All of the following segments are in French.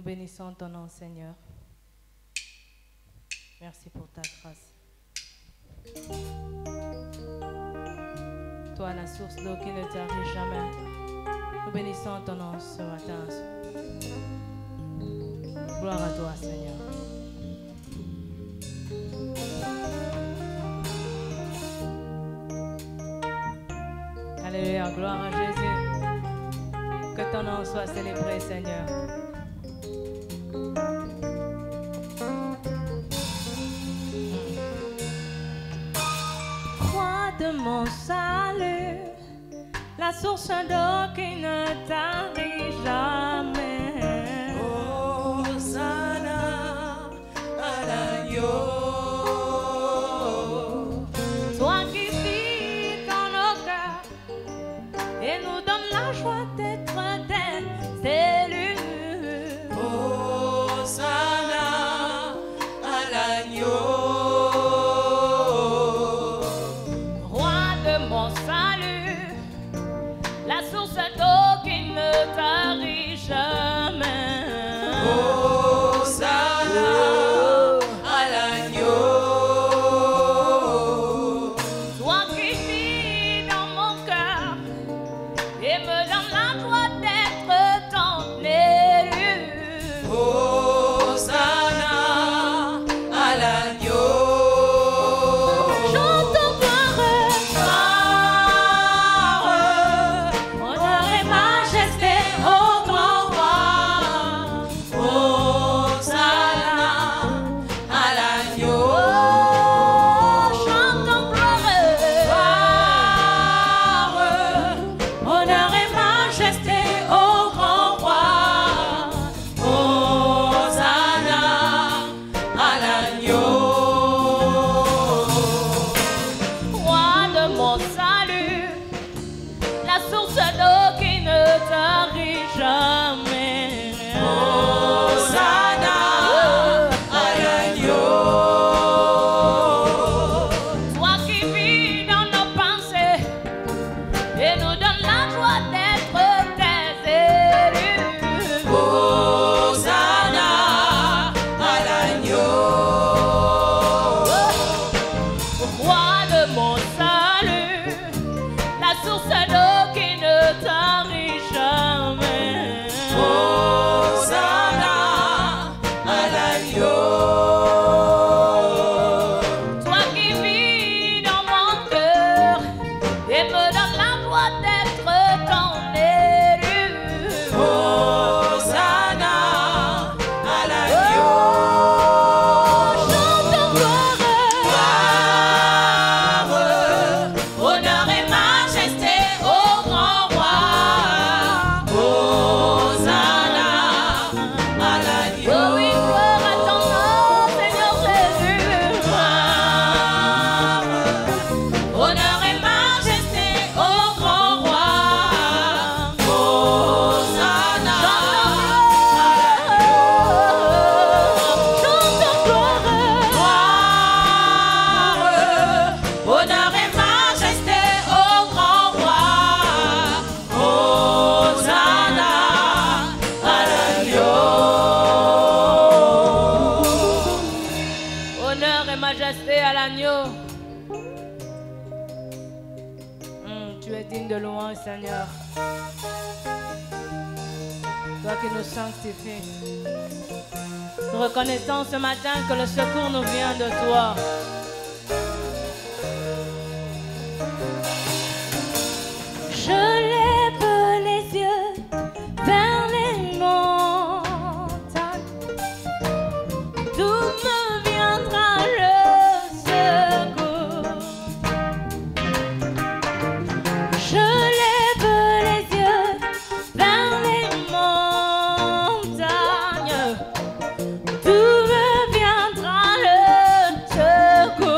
Nous bénissons ton nom, Seigneur. Merci pour ta grâce. Toi, la source d'eau qui ne tarit jamais. Nous bénissons ton nom ce matin. Gloire à toi, Seigneur. Alléluia, gloire à Jésus. Que ton nom soit célébré, Seigneur. Roi de mon salut, la source d'eau qui ne tarit jamais. Hosanna à l'agneau. Toi qui vis dans nos cœurs et nous donne la joie d'être tes élus. Hosanna à l'agneau. Roi de mon salut, la source d'eau qui ne tarit jamais. Hosanna à l'agneau. Toi qui vis dans mon cœur et me donne la joie d'être ton élu. Hosanna à l'agneau. Chantons gloire, honneur et majesté au grand roi. Hosanna à l'agneau. Chantons gloire, honneur et majesté au grand roi. Hosanna à l'agneau. Roi de mon salut, la source d'eau qui ne tarit jamais. Hosanna à l'agneau. Toi qui vis dans nos pensées et nous donne la joie d'être tes élus. Hosanna à l'agneau. Roi de mon salut, la source d'eau qui ne tarit jamais. Hosanna à l'agneau. Toi qui vis dans mon cœur et me donne la joie d'être ton élu. Hosanna à l'agneau. Chante gloire, honneur et majesté au grand roi. Hosanna à l'agneau. Oh oui, gloire à ton nom, Seigneur Jésus. Honneur et majesté au grand roi. Hosanna Chante gloire, honneur et majesté au grand roi. Hosanna à l'agneau. honneur et majesté à l'agneau. Tu es digne de louange, Seigneur. Toi qui nous sanctifies. Nous reconnaissons ce matin que le secours nous vient de toi. Je lève les yeux vers les montagnes. D'où me viendra le secours? Je lève les yeux vers les montagnes. D'où me viendra le secours?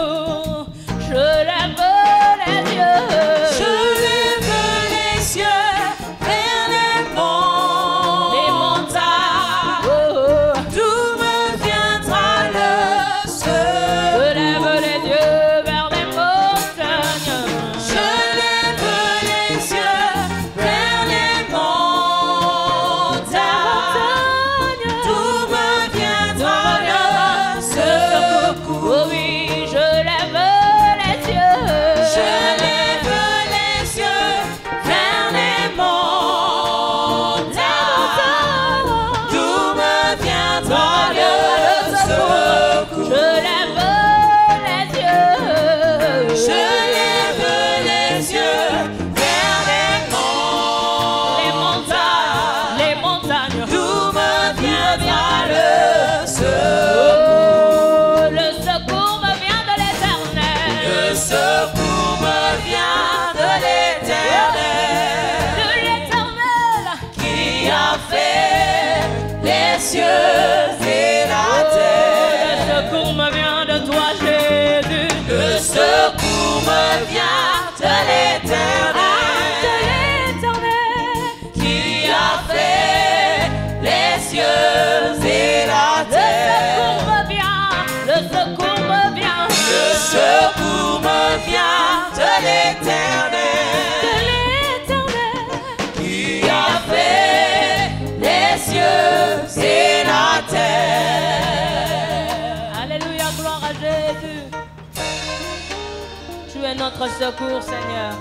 notre secours, Seigneur.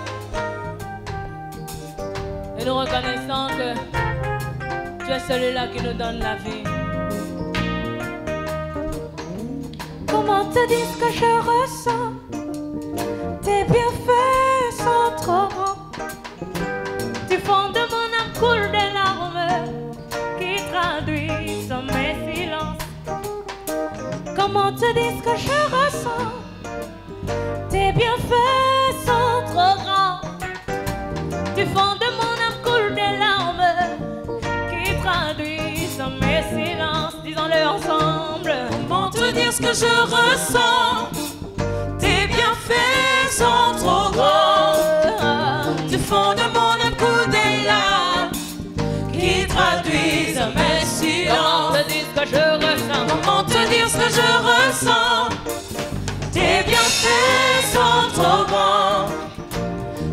Et nous reconnaissons que tu es celui-là qui nous donne la vie. Comment te dire ce que je ressens? Tes bienfaits sont trop grands. Du fond de mon âme coulent des larmes qui traduisent mes silences. Comment te dire ce que je ressens? Tes bienfaits sont trop grands. Du fond de mon âme coulent des larmes qui traduisent mes silences. Disons-le ensemble. Comment te dire ce que je ressens? Tes bienfaits sont trop grands. Du fond de mon âme coulent des larmes qui traduisent mes silences. Comment te dire ce que je ressens? Comment te dire ce que je ressens? Tes bienfaits sont trop grands.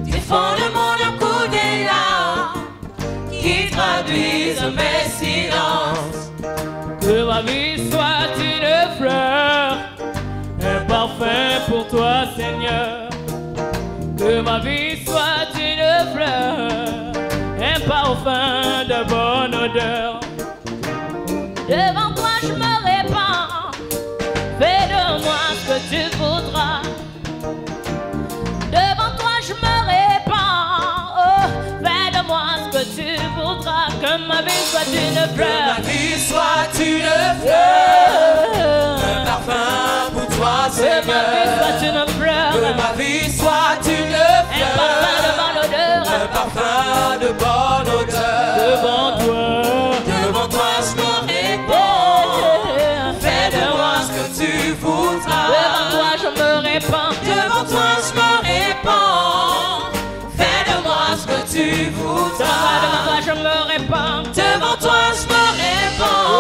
Du fond de mon âme coulent des larmes qui traduisent mes silences. Que ma vie soit une fleur, un parfum pour toi, Seigneur. Que ma vie soit une fleur, un parfum de bonne odeur. Devant toi je me répands, fais de moi ce que tu voudras. Devant toi je me répands, oh, fais de moi ce que tu voudras. Que ma vie soit une fleur. Que ma vie soit une fleur, un parfum pour toi, Que ma vie Seigneur. soit une fleur, Que ma vie soit une un parfum de fleur, bonne odeur. un parfum de bonne odeur. Devant toi, Devant toi je me répands, fais de moi ce que tu voudras. devant toi je me répands. Devant toi je me répands, fais de moi ce que tu voudras. Devant toi je me répands. Devant toi je me répands,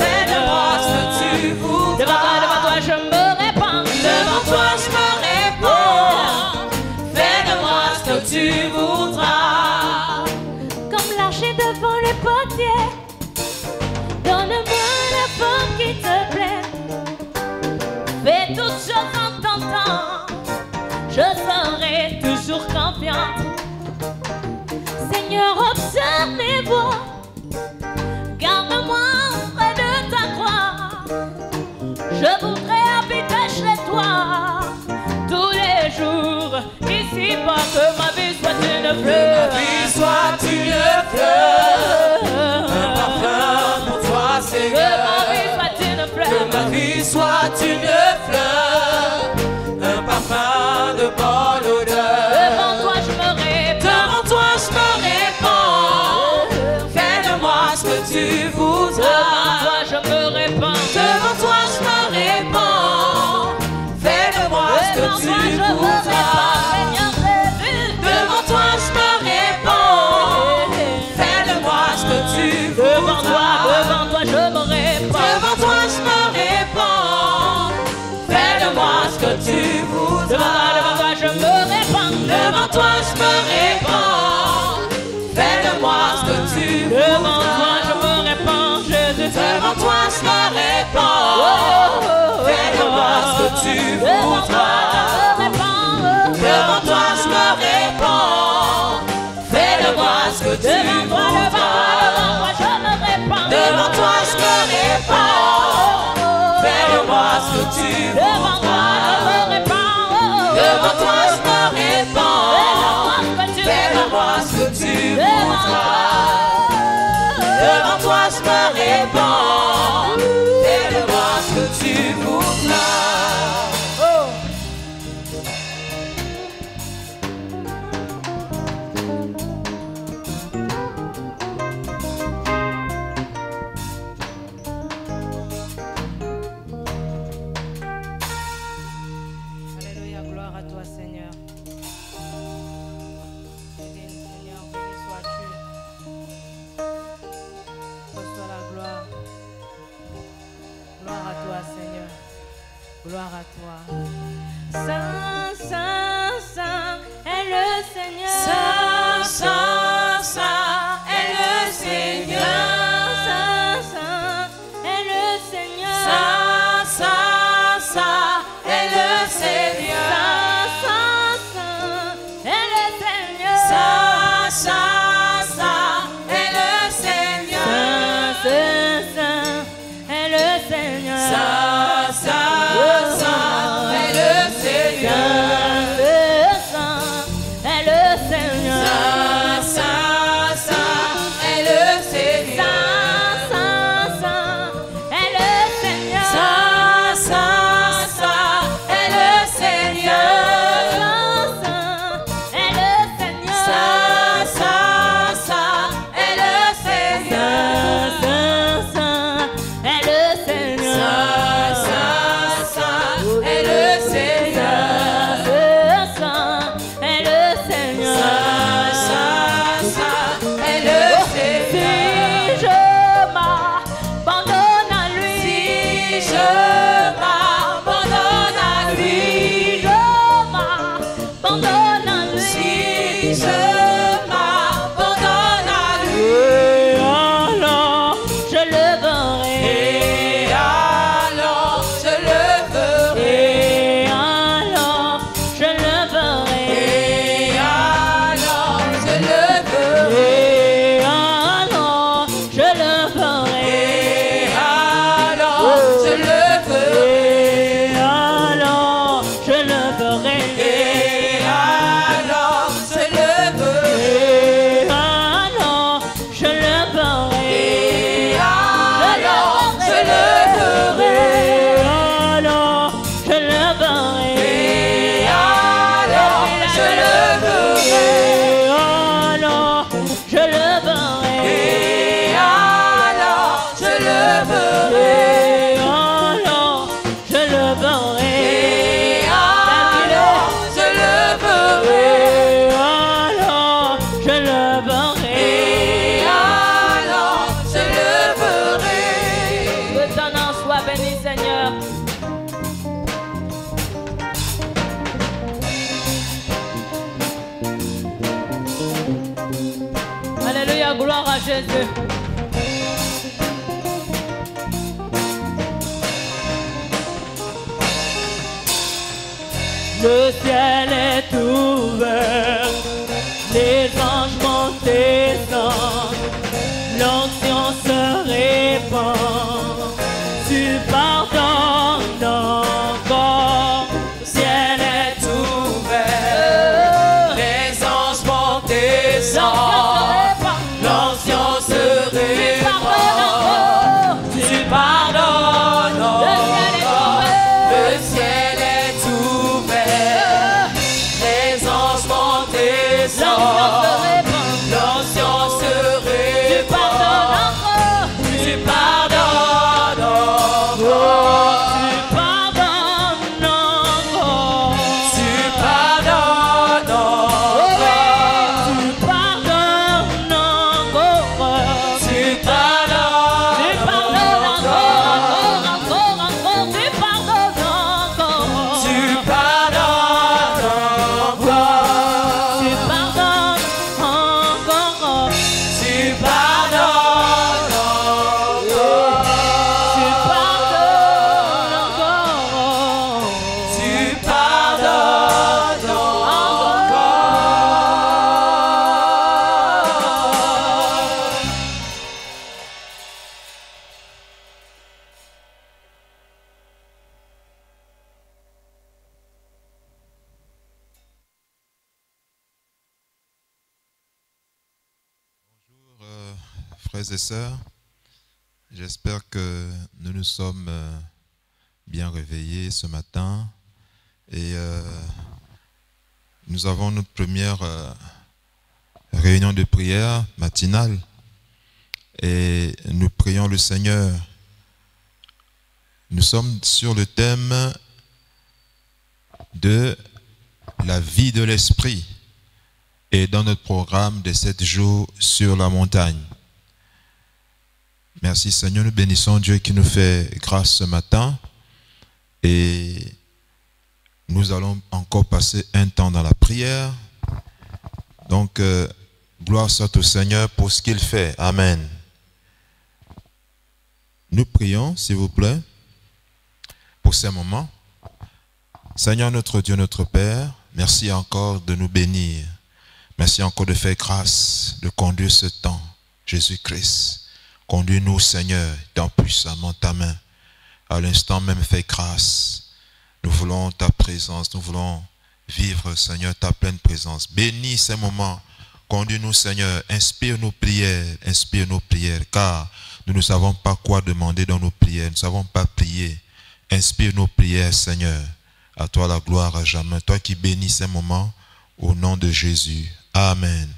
fais de moi ce que tu voudras. Devant toi je me répands. Devant toi je me répands, fais de moi ce que tu voudras. Comme l'archer devant le potier, donne-moi la forme qui te plaît. Fais toutes choses en ton temps, je serai toujours confiante. Seigneur, observe mes voies, Garde-moi près de ta croix. Je voudrais habiter chez toi tous les jours. Ici, pas que ma vie soit une Que ma fleur. vie soit une fleur, un parfum pour toi, Que Seigneur. ma vie soit une Que fleur. ma vie soit une fleur, un parfum de bonne odeur. Devant toi je me répands. Devant toi je me répands, fais de moi ce que tu voudras. Devant toi je me répands. Devant toi je me répands, fais de moi ce Devant que toi tu je me répands. voudras. Seigneur Jésus. Devant toi je me répands, fais de moi ce que tu Devant voudras. toi je me répands. Devant toi je me répands, fais de moi ce que tu voudras. Devant toi je me répands. Devant toi je me répands, fais de moi ce que tu Devant toi voudras. je me répands, Jésus. Devant toi je me répands, fais de moi ce que tu Devant toi voudras. je me répands. Devant toi je me répands, fais de moi ce que tu Devant toi voudras. je me répands. Devant toi je me répands, fais de moi ce que tu Devant toi je voudras. me répands. Devant toi je me répands, fais de moi ce que tu voudras. Devant toi je me répands, fais de moi ce que tu voudras. Alléluia, gloire à toi Seigneur. Seigneur, béni sois-tu. Reçois la gloire. Gloire à toi Seigneur. Gloire à toi. Saint, Saint, Saint est le Seigneur. Saint, Saint, Saint est le Seigneur. Saint, Saint est le Seigneur. Saint, Saint, Saint est le Seigneur. Saint, Saint Gloire à Jésus. Le ciel est ouvert, les anges montent et descendent, l'onction se répand, tu pardonnes encore. Le ciel est ouvert, les anges montent et descendent. Frères et sœurs, j'espère que nous nous sommes bien réveillés ce matin et nous avons notre première réunion de prière matinale et nous prions le Seigneur. Nous sommes sur le thème de la vie de l'esprit et dans notre programme de 7 jours sur la montagne. Merci Seigneur, nous bénissons Dieu qui nous fait grâce ce matin et nous allons encore passer un temps dans la prière. Donc, gloire soit au Seigneur pour ce qu'il fait. Amen. Nous prions, s'il vous plaît, pour ces moments. Seigneur notre Dieu, notre Père, merci encore de nous bénir. Merci encore de faire grâce, de conduire ce temps. Jésus-Christ, conduis-nous, Seigneur, dans puissamment ta main. À l'instant même, fais grâce. Nous voulons ta présence, nous voulons vivre, Seigneur, ta pleine présence. Bénis ces moments. Conduis-nous, Seigneur. Inspire nos prières, car nous ne savons pas quoi demander dans nos prières. Nous ne savons pas prier. Inspire nos prières, Seigneur. À toi la gloire à jamais. Toi qui bénis ces moments, au nom de Jésus. Amen.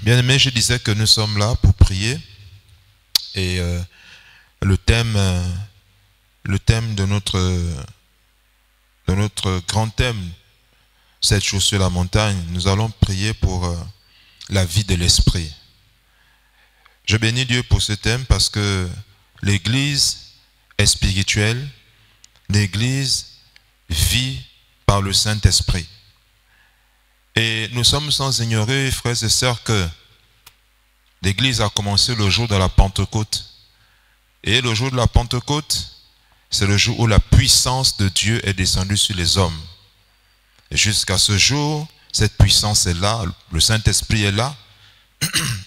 Bien-aimés, je disais que nous sommes là pour prier. Et le thème de notre grand thème, 7 jours sur la montagne, nous allons prier pour la vie de l'esprit. Je bénis Dieu pour ce thème parce que l'Église est spirituelle, l'Église vit par le Saint-Esprit. Et nous sommes sans ignorer, frères et sœurs, que l'Église a commencé le jour de la Pentecôte. Et le jour de la Pentecôte, c'est le jour où la puissance de Dieu est descendue sur les hommes. Et jusqu'à ce jour, cette puissance est là, le Saint-Esprit est là.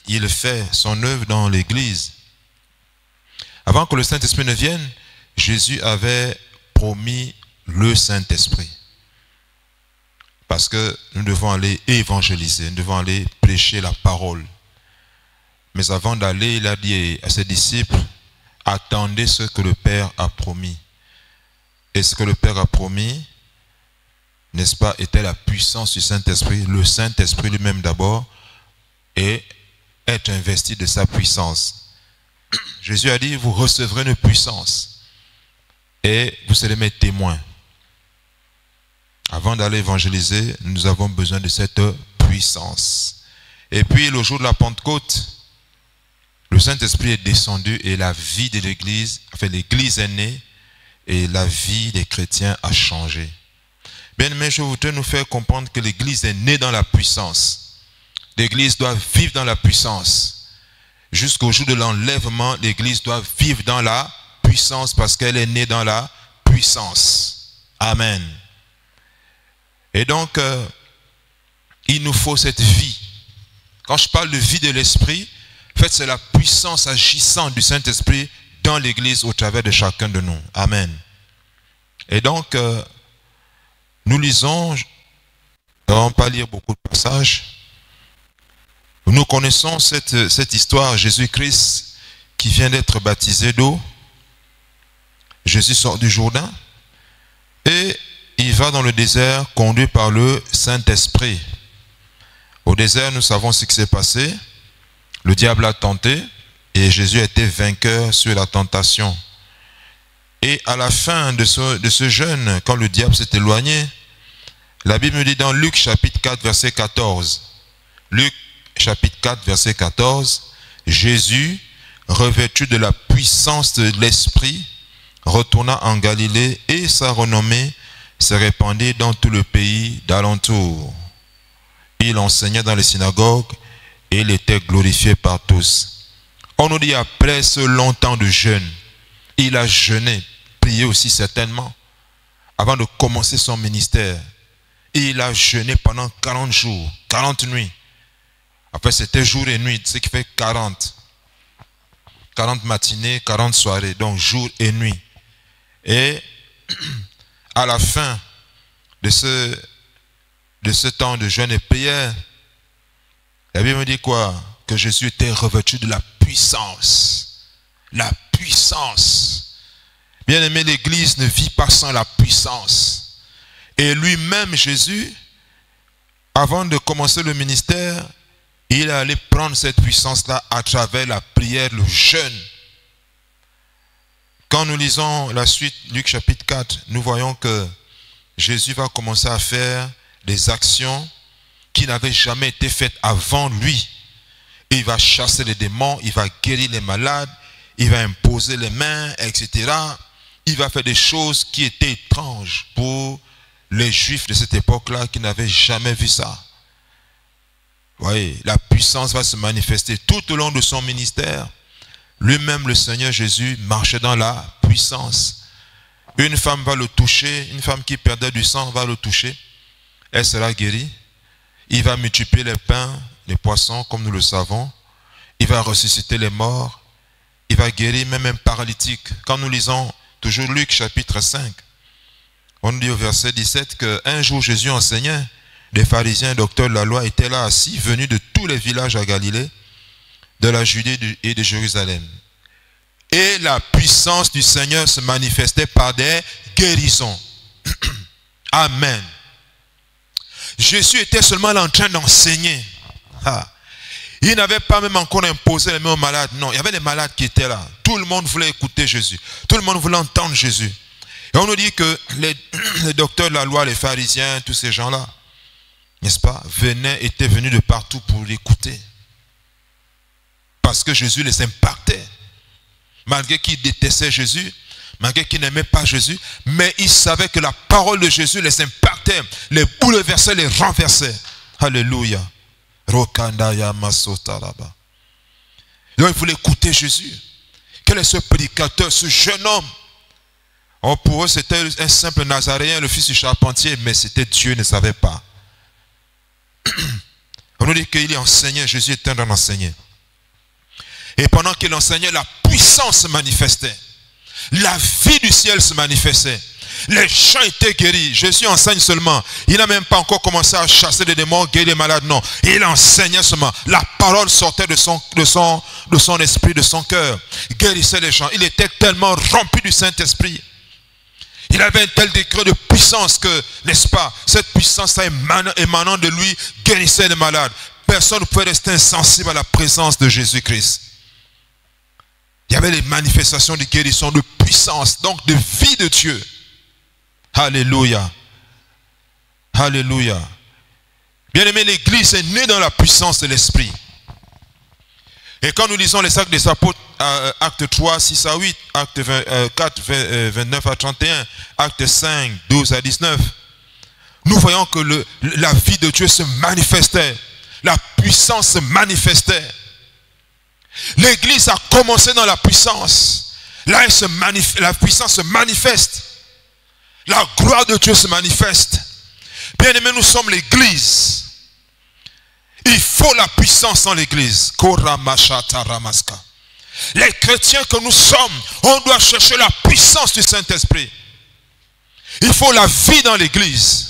Il fait son œuvre dans l'Église. Avant que le Saint-Esprit ne vienne, Jésus avait promis le Saint-Esprit. Parce que nous devons aller évangéliser, nous devons aller prêcher la parole. Mais avant d'aller, il a dit à ses disciples, attendez ce que le Père a promis. Et ce que le Père a promis, n'est-ce pas, était la puissance du Saint-Esprit, le Saint-Esprit lui-même d'abord, et être investi de sa puissance. Jésus a dit, vous recevrez une puissance, et vous serez mes témoins. Avant d'aller évangéliser, nous avons besoin de cette puissance. Et puis, le jour de la Pentecôte, le Saint-Esprit est descendu et la vie de l'Église, enfin l'Église est née et la vie des chrétiens a changé. Bien, mais je voudrais nous faire comprendre que l'Église est née dans la puissance. L'Église doit vivre dans la puissance. Jusqu'au jour de l'enlèvement, l'Église doit vivre dans la puissance parce qu'elle est née dans la puissance. Amen. Et donc, il nous faut cette vie. Quand je parle de vie de l'Esprit, en fait, c'est la puissance agissante du Saint-Esprit dans l'Église au travers de chacun de nous. Amen. Et donc, nous lisons, nous n'allons pas lire beaucoup de passages. Nous connaissons cette histoire, Jésus-Christ qui vient d'être baptisé d'eau. Jésus sort du Jourdain et il va dans le désert conduit par le Saint-Esprit. Au désert, nous savons ce qui s'est passé. Le diable a tenté et Jésus a été vainqueur sur la tentation. Et à la fin de ce jeûne, quand le diable s'est éloigné, la Bible nous dit dans Luc chapitre 4, verset 14. Luc chapitre 4, verset 14. Jésus, revêtu de la puissance de l'Esprit, retourna en Galilée et sa renommée se répandit dans tout le pays d'alentour. Il enseignait dans les synagogues et il était glorifié par tous. On nous dit après ce long temps de jeûne, il a jeûné, prié aussi certainement, avant de commencer son ministère. Et il a jeûné pendant 40 jours, 40 nuits. Après c'était jour et nuit, ce qui fait 40. 40 matinées, 40 soirées, donc jour et nuit. Et à la fin de ce temps de jeûne et prière, la Bible me dit quoi? Que Jésus était revêtu de la puissance. La puissance. Bien aimé, l'Église ne vit pas sans la puissance. Et lui-même, Jésus, avant de commencer le ministère, il est allé prendre cette puissance-là à travers la prière, le jeûne. Quand nous lisons la suite, Luc chapitre 4, nous voyons que Jésus va commencer à faire des actions qui n'avaient jamais été faites avant lui. Il va chasser les démons, il va guérir les malades, il va imposer les mains, etc. Il va faire des choses qui étaient étranges pour les Juifs de cette époque-là qui n'avaient jamais vu ça. Vous voyez, la puissance va se manifester tout au long de son ministère. Lui-même, le Seigneur Jésus, marchait dans la puissance. Une femme va le toucher, une femme qui perdait du sang va le toucher. Elle sera guérie. Il va multiplier les pains, les poissons, comme nous le savons. Il va ressusciter les morts. Il va guérir même un paralytique. Quand nous lisons toujours Luc chapitre 5, on dit au verset 17 qu'un jour Jésus enseignait, les pharisiens, docteurs de la loi étaient là assis, venus de tous les villages à Galilée, de la Judée et de Jérusalem. Et la puissance du Seigneur se manifestait par des guérisons. Amen. Jésus était seulement là en train d'enseigner. Il n'avait pas même encore imposé les mains aux malades. Non, il y avait des malades qui étaient là. Tout le monde voulait écouter Jésus. Tout le monde voulait entendre Jésus. Et on nous dit que les docteurs de la loi, les pharisiens, tous ces gens-là, n'est-ce pas, étaient venus de partout pour l'écouter. Parce que Jésus les impactait. Malgré qu'ils détestaient Jésus, malgré qu'ils n'aimaient pas Jésus, mais ils savaient que la parole de Jésus les impactait, les bouleversait, les renversait. Alléluia. Rokandaya masotaraba. Donc il voulait écouter Jésus. Quel est ce prédicateur, ce jeune homme? Oh, pour eux, c'était un simple Nazaréen, le fils du charpentier, mais c'était Dieu, ne savait pas. On nous dit qu'il enseignait, Jésus était en train d'enseigner. Et pendant qu'il enseignait, la puissance se manifestait. La vie du ciel se manifestait. Les gens étaient guéris. Jésus enseigne seulement. Il n'a même pas encore commencé à chasser des démons, guérir les malades. Non. Il enseignait seulement. La parole sortait de son esprit, de son cœur. Guérissait les gens. Il était tellement rempli du Saint-Esprit. Il avait un tel décret de puissance que, n'est-ce pas, cette puissance émanant de lui guérissait les malades. Personne ne pouvait rester insensible à la présence de Jésus-Christ. Il y avait des manifestations de guérison, de puissance, donc de vie de Dieu. Alléluia. Alléluia. Bien-aimé, l'Église est née dans la puissance de l'Esprit. Et quand nous lisons les actes des apôtres, acte 3, 6 à 8, acte 4, 29 à 31, acte 5, 12 à 19, nous voyons que la vie de Dieu se manifestait. La puissance se manifestait. L'Église a commencé dans la puissance. Là, la puissance se manifeste. La gloire de Dieu se manifeste. Bien aimé, nous sommes l'Église. Il faut la puissance dans l'Église. Les chrétiens que nous sommes, on doit chercher la puissance du Saint-Esprit. Il faut la vie dans l'Église.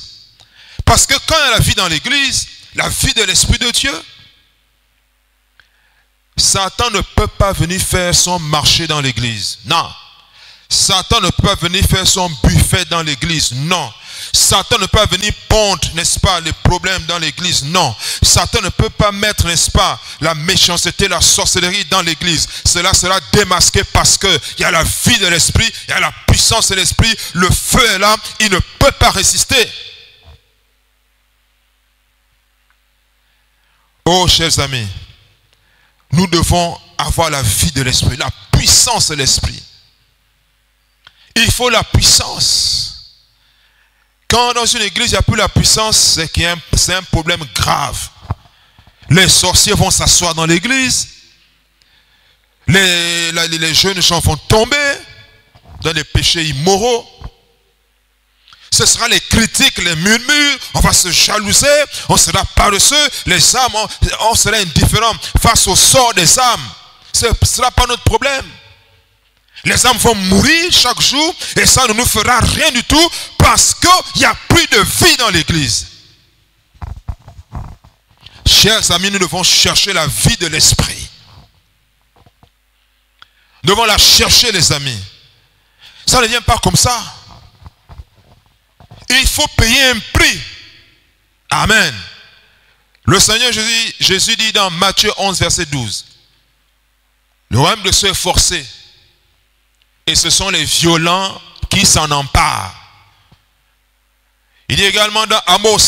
Parce que quand il y a la vie dans l'Église, la vie de l'Esprit de Dieu, Satan ne peut pas venir faire son marché dans l'église. Non. Satan ne peut pas venir faire son buffet dans l'église. Non. Satan ne peut pas venir pondre, n'est-ce pas, les problèmes dans l'église. Non. Satan ne peut pas mettre, n'est-ce pas, la méchanceté, la sorcellerie dans l'église. Cela sera démasqué parce qu'il y a la vie de l'esprit, il y a la puissance de l'esprit. Le feu est là, il ne peut pas résister. Oh, chers amis, nous devons avoir la vie de l'esprit, la puissance de l'esprit. Il faut la puissance. Quand dans une église il n'y a plus la puissance, c'est un problème grave. Les sorciers vont s'asseoir dans l'église. Les jeunes gens vont tomber dans les péchés immoraux. Ce sera les critiques, les murmures, on va se jalouser, on sera paresseux, les âmes, on sera indifférent face au sort des âmes. Ce ne sera pas notre problème. Les âmes vont mourir chaque jour et ça ne nous fera rien du tout parce qu'il n'y a plus de vie dans l'église. Chers amis, nous devons chercher la vie de l'esprit. Nous devons la chercher, les amis. Ça ne vient pas comme ça. Il faut payer un prix. Amen. Le Seigneur Jésus dit dans Matthieu 11, verset 12. Le royaume de ceux forcés. Et ce sont les violents qui s'en emparent. Il dit également dans Amos,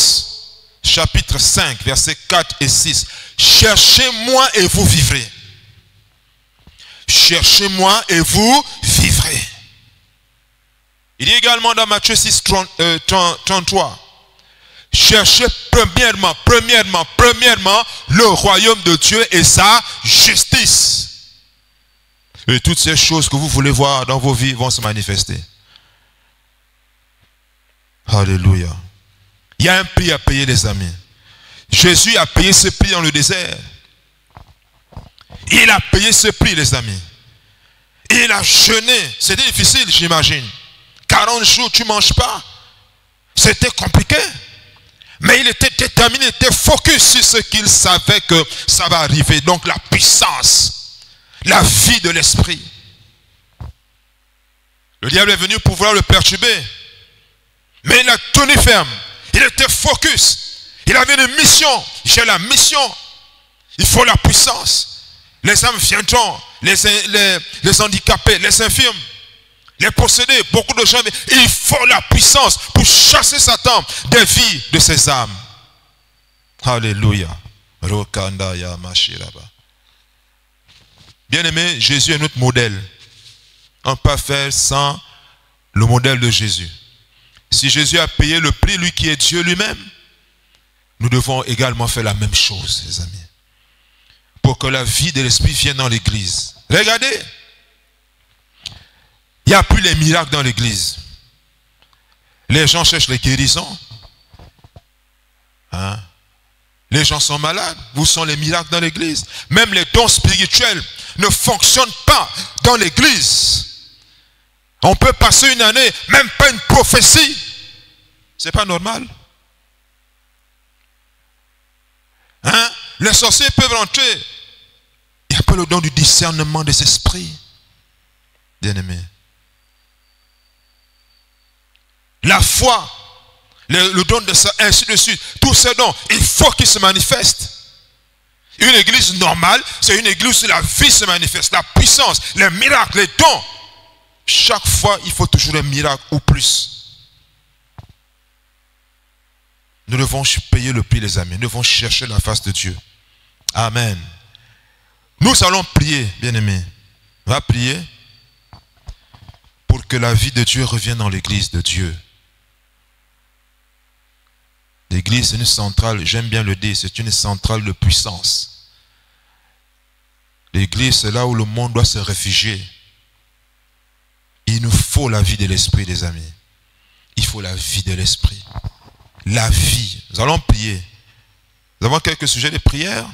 chapitre 5, versets 4 et 6. Cherchez-moi et vous vivrez. Cherchez-moi et vous vivrez. Il dit également dans Matthieu 6, 33. Cherchez premièrement le royaume de Dieu et sa justice. Et toutes ces choses que vous voulez voir dans vos vies vont se manifester. Alléluia. Il y a un prix à payer, les amis. Jésus a payé ce prix dans le désert. Il a payé ce prix, les amis. Il a jeûné. C'était difficile, j'imagine. 40 jours, tu ne manges pas. C'était compliqué. Mais il était déterminé, il était focus sur ce qu'il savait que ça va arriver. Donc la puissance, la vie de l'esprit. Le diable est venu pour vouloir le perturber. Mais il a tenu ferme. Il était focus. Il avait une mission. J'ai la mission. Il faut la puissance. Les âmes viendront. Les handicapés, les infirmes, les possédés. Beaucoup de gens. Il faut la puissance pour chasser Satan des vies de ces âmes. Alléluia. Bien-aimé, Jésus est notre modèle. On ne peut pas faire sans le modèle de Jésus. Si Jésus a payé le prix, lui qui est Dieu lui-même, nous devons également faire la même chose, les amis. Pour que la vie de l'esprit vienne dans l'église. Regardez. Il n'y a plus les miracles dans l'église. Les gens cherchent les guérisons. Hein? Les gens sont malades. Où sont les miracles dans l'église? Même les dons spirituels ne fonctionnent pas dans l'église. On peut passer une année, même pas une prophétie. C'est pas normal. Hein? Les sorciers peuvent rentrer. Il n'y a pas le don du discernement des esprits. Bien-aimés. La foi, le don de ça, ainsi de suite. Tous ces dons, il faut qu'ils se manifestent. Une église normale, c'est une église où la vie se manifeste. La puissance, les miracles, les dons. Chaque fois, il faut toujours un miracle ou plus. Nous devons payer le prix, les amis. Nous devons chercher la face de Dieu. Amen. Nous allons prier, bien-aimés. On va prier pour que la vie de Dieu revienne dans l'église de Dieu. L'église, c'est une centrale, j'aime bien le dire, c'est une centrale de puissance. L'église, c'est là où le monde doit se réfugier. Il nous faut la vie de l'esprit, les amis. Il faut la vie de l'esprit. La vie. Nous allons prier. Nous avons quelques sujets de prière.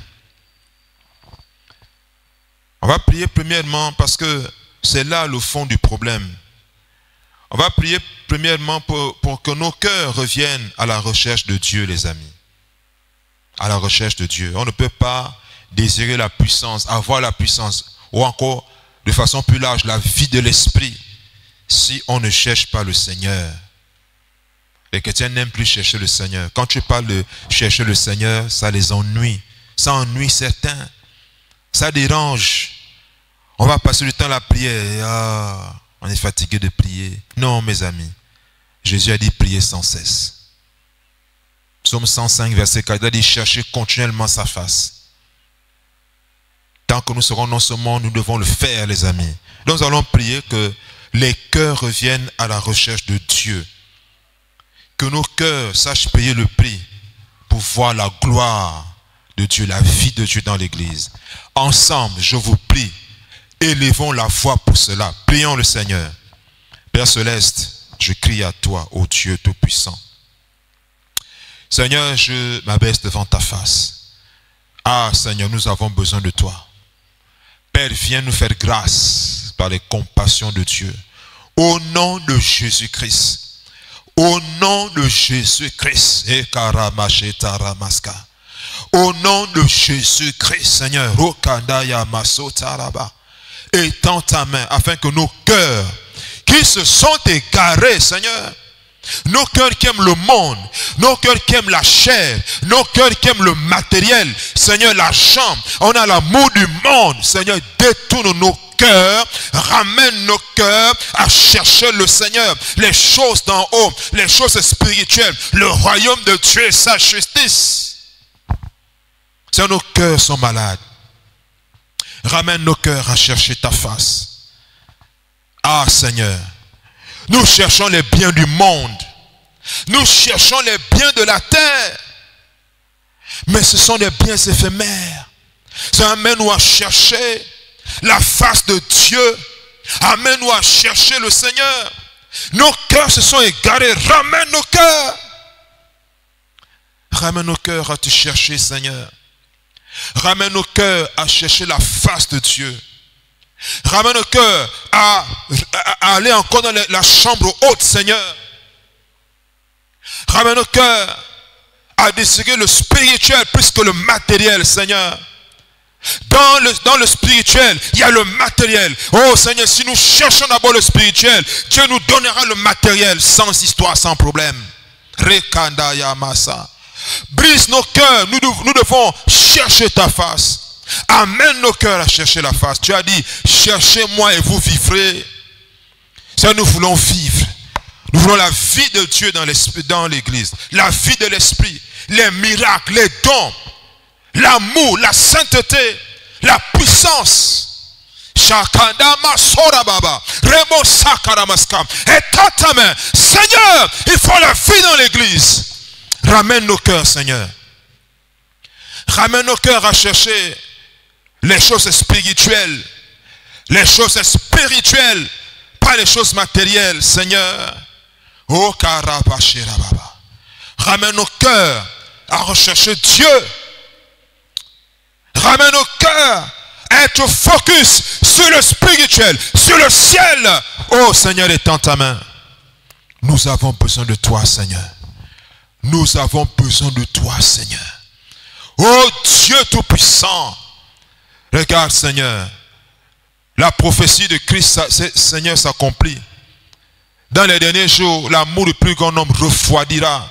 On va prier premièrement parce que c'est là le fond du problème. On va prier premièrement pour que nos cœurs reviennent à la recherche de Dieu, les amis. À la recherche de Dieu. On ne peut pas désirer la puissance, avoir la puissance, ou encore, de façon plus large, la vie de l'esprit, si on ne cherche pas le Seigneur. Les chrétiens n'aiment plus chercher le Seigneur. Quand tu parles de chercher le Seigneur, ça les ennuie. Ça ennuie certains. Ça dérange. On va passer du temps à la prière. On est fatigué de prier. Non, mes amis. Jésus a dit prier sans cesse. Psaume 105, verset 4. Il a dit chercher continuellement sa face. Tant que nous serons dans ce monde, nous devons le faire, les amis. Donc nous allons prier que les cœurs reviennent à la recherche de Dieu. Que nos cœurs sachent payer le prix pour voir la gloire de Dieu, la vie de Dieu dans l'église. Ensemble, je vous prie, élevons la voix pour cela. Prions le Seigneur. Père Céleste, je crie à toi, ô Dieu Tout-Puissant. Seigneur, je m'abaisse devant ta face. Ah Seigneur, nous avons besoin de toi. Père, viens nous faire grâce par les compassions de Dieu. Au nom de Jésus-Christ. Au nom de Jésus-Christ. Au nom de Jésus-Christ, Seigneur. Étends ta main afin que nos cœurs qui se sont égarés, Seigneur, nos cœurs qui aiment le monde, nos cœurs qui aiment la chair, nos cœurs qui aiment le matériel, Seigneur, l'argent, on a l'amour du monde, Seigneur, détourne nos cœurs, ramène nos cœurs à chercher le Seigneur, les choses d'en haut, les choses spirituelles, le royaume de Dieu et sa justice. Seigneur, nos cœurs sont malades. Ramène nos cœurs à chercher ta face. Ah Seigneur, nous cherchons les biens du monde. Nous cherchons les biens de la terre. Mais ce sont des biens éphémères. Ça amène-nous à chercher la face de Dieu. Amène-nous à chercher le Seigneur. Nos cœurs se sont égarés. Ramène nos cœurs. Ramène nos cœurs à te chercher, Seigneur. Ramène nos cœurs à chercher la face de Dieu. Ramène nos cœurs à aller encore dans la chambre haute, Seigneur. Ramène nos cœurs à désirer le spirituel plus que le matériel, Seigneur. Dans le spirituel, il y a le matériel. Oh Seigneur, si nous cherchons d'abord le spirituel, Dieu nous donnera le matériel sans histoire, sans problème. Rekanda Yamasa. Brise nos cœurs, nous devons chercher ta face. Amène nos cœurs à chercher la face. Tu as dit, cherchez-moi et vous vivrez. Ça, nous voulons vivre. Nous voulons la vie de Dieu dans l'église. La vie de l'esprit. Les miracles, les dons. L'amour, la sainteté. La puissance. Shakandama Sorababa. Remo Sakaramaskam. Et ta main. Seigneur, il faut la vie dans l'église. Ramène nos cœurs, Seigneur. Ramène nos cœurs à chercher les choses spirituelles. Les choses spirituelles, pas les choses matérielles, Seigneur. Oh, Karabashirababa. Ramène nos cœurs à rechercher Dieu. Ramène nos cœurs à être focus sur le spirituel, sur le ciel. Oh, Seigneur, étends ta main. Nous avons besoin de toi, Seigneur. Nous avons besoin de toi, Seigneur. Oh Dieu Tout-Puissant. Regarde, Seigneur. La prophétie de Christ, Seigneur, s'accomplit. Dans les derniers jours, l'amour du plus grand nombre refroidira.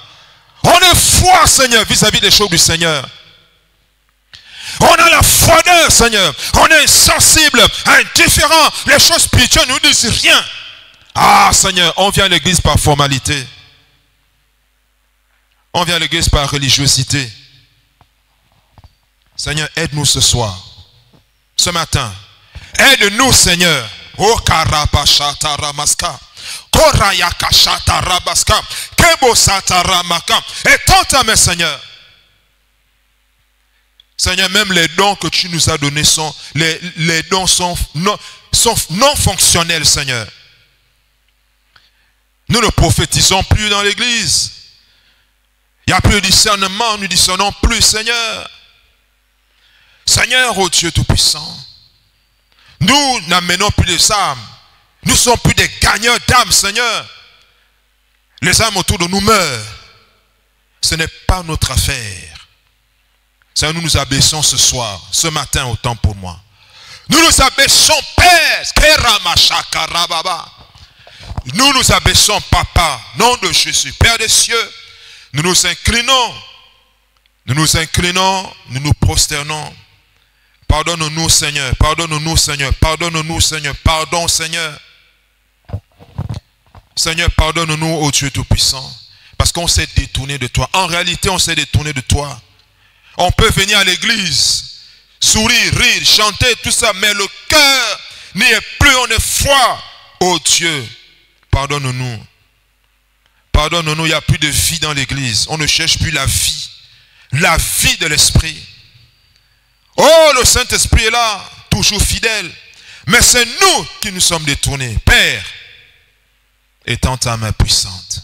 On est froid, Seigneur, vis-à-vis des choses du Seigneur. On a la froideur, Seigneur. On est insensible, indifférent. Les choses spirituelles ne nous disent rien. Ah, Seigneur, on vient à l'église par formalité. On vient à l'église par religiosité. Seigneur, aide-nous ce soir, ce matin. Aide-nous, Seigneur. Oh, Karabashata Ramaska. Korayakashata Rabaska. Kebosata Ramaka. Étends ta main, Seigneur. Seigneur, même les dons que tu nous as donnés les dons sont non fonctionnels, Seigneur. Nous ne prophétisons plus dans l'église. Il n'y a plus de discernement, nous ne discernons plus, Seigneur. Seigneur, oh Dieu Tout-Puissant, nous n'amenons plus des âmes. Nous ne sommes plus des gagneurs d'âmes, Seigneur. Les âmes autour de nous meurent. Ce n'est pas notre affaire. Seigneur, nous nous abaissons ce soir, ce matin, autant pour moi. Nous nous abaissons, Père. Nous nous abaissons, Papa, nom de Jésus, Père des cieux. Nous nous inclinons, nous nous prosternons. Pardonne-nous, Seigneur, pardonne-nous, Seigneur, pardonne-nous, Seigneur, pardon, Seigneur. Seigneur, pardonne-nous, ô Dieu Tout-Puissant, parce qu'on s'est détourné de toi. En réalité, on s'est détourné de toi. On peut venir à l'église, sourire, rire, chanter, tout ça, mais le cœur n'y est plus, on est froid. Ô Dieu, pardonne-nous. Pardonne-nous, il n'y a plus de vie dans l'église. On ne cherche plus la vie de l'esprit. Oh, le Saint-Esprit est là, toujours fidèle. Mais c'est nous qui nous sommes détournés. Père, étends ta main puissante.